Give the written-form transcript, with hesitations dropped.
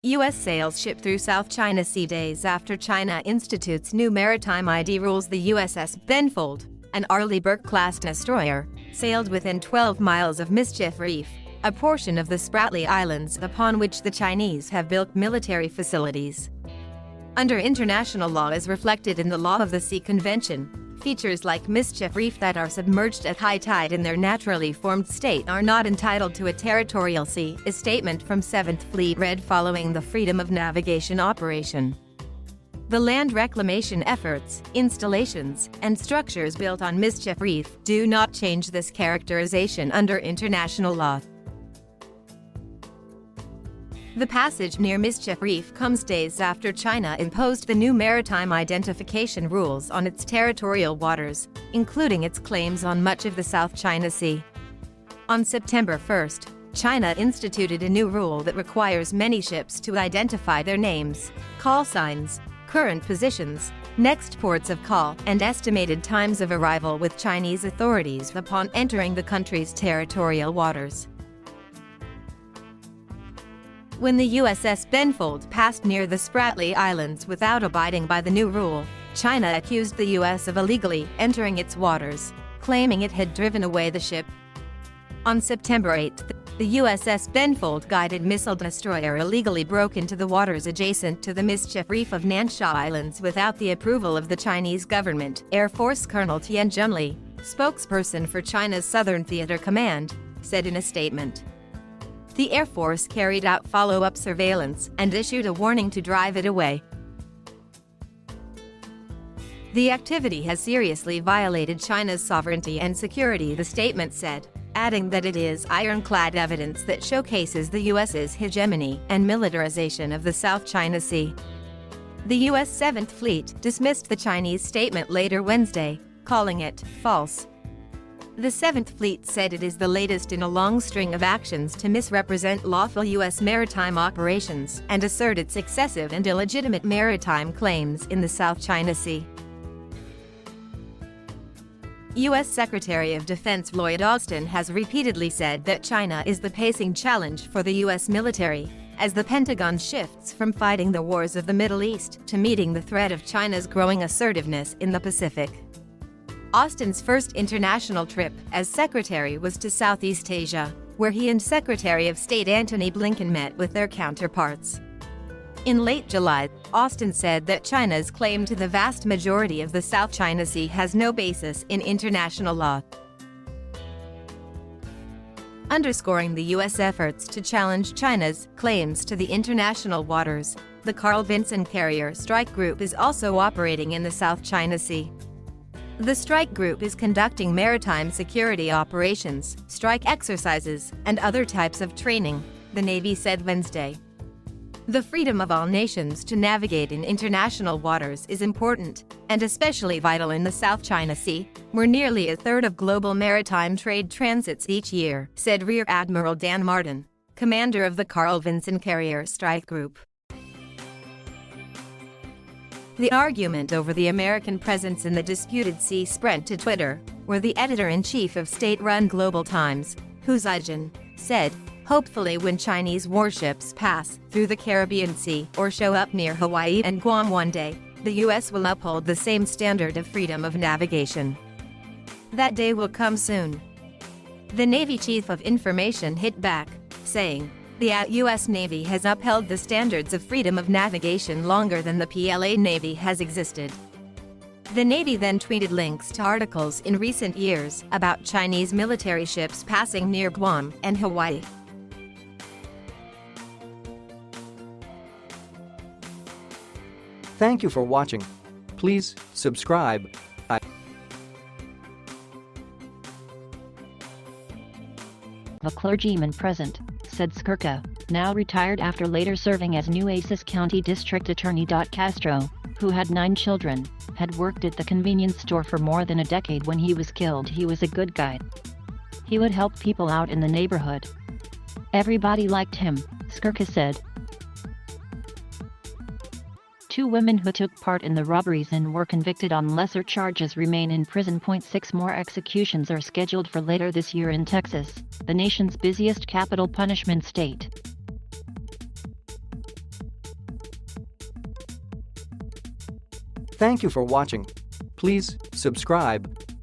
U.S. sails ship through South China Sea days after China institutes new maritime ID rules. The USS Benfold, an Arleigh Burke-class destroyer, sailed within 12 miles of Mischief Reef, a portion of the Spratly Islands upon which the Chinese have built military facilities. Under international law as reflected in the Law of the Sea Convention, features like Mischief Reef that are submerged at high tide in their naturally formed state are not entitled to a territorial sea, a statement from 7th Fleet read following the Freedom of Navigation operation. The land reclamation efforts, installations, and structures built on Mischief Reef do not change this characterization under international law. The passage near Mischief Reef comes days after China imposed the new maritime identification rules on its territorial waters, including its claims on much of the South China Sea. On September 1, China instituted a new rule that requires many ships to identify their names, call signs, current positions, next ports of call, and estimated times of arrival with Chinese authorities upon entering the country's territorial waters. When the USS Benfold passed near the Spratly Islands without abiding by the new rule, China accused the U.S. of illegally entering its waters, claiming it had driven away the ship. On September 8, the USS Benfold guided missile destroyer illegally broke into the waters adjacent to the Mischief Reef of Nansha Islands without the approval of the Chinese government. Air Force Colonel Tian Junli, spokesperson for China's Southern Theater Command, said in a statement. The Air Force carried out follow-up surveillance and issued a warning to drive it away. The activity has seriously violated China's sovereignty and security, the statement said, adding that it is ironclad evidence that showcases the U.S.'s hegemony and militarization of the South China Sea. The U.S. 7th Fleet dismissed the Chinese statement later Wednesday, calling it false. The 7th Fleet said it is the latest in a long string of actions to misrepresent lawful U.S. maritime operations and assert its excessive and illegitimate maritime claims in the South China Sea. U.S. Secretary of Defense Lloyd Austin has repeatedly said that China is the pacing challenge for the U.S. military, as the Pentagon shifts from fighting the wars of the Middle East to meeting the threat of China's growing assertiveness in the Pacific. Austin's first international trip as secretary was to Southeast Asia, where he and Secretary of State Antony Blinken met with their counterparts. In late July, Austin said that China's claim to the vast majority of the South China Sea has no basis in international law. Underscoring the U.S. efforts to challenge China's claims to the international waters, the Carl Vinson Carrier Strike Group is also operating in the South China Sea. The strike group is conducting maritime security operations, strike exercises, and other types of training, the Navy said Wednesday. The freedom of all nations to navigate in international waters is important, and especially vital in the South China Sea, where nearly a third of global maritime trade transits each year, said Rear Admiral Dan Martin, commander of the Carl Vinson Carrier Strike Group. The argument over the American presence in the disputed sea spread to Twitter, where the editor-in-chief of state-run Global Times, Hu Zijin, said, "Hopefully when Chinese warships pass through the Caribbean Sea or show up near Hawaii and Guam one day, the U.S. will uphold the same standard of freedom of navigation. That day will come soon." The Navy Chief of Information hit back, saying, "The U.S. Navy has upheld the standards of freedom of navigation longer than the PLA Navy has existed." The Navy then tweeted links to articles in recent years about Chinese military ships passing near Guam and Hawaii. Thank you for watching. Please subscribe. A clergyman present, said Skirka, now retired after later serving as Nueces County District Attorney. Castro, who had 9 children, had worked at the convenience store for more than a decade when he was killed. He was a good guy. He would help people out in the neighborhood. Everybody liked him, Skirka said. 2 women who took part in the robberies and were convicted on lesser charges remain in prison. 6 more executions are scheduled for later this year in Texas, the nation's busiest capital punishment state. Thank you for watching. Please subscribe.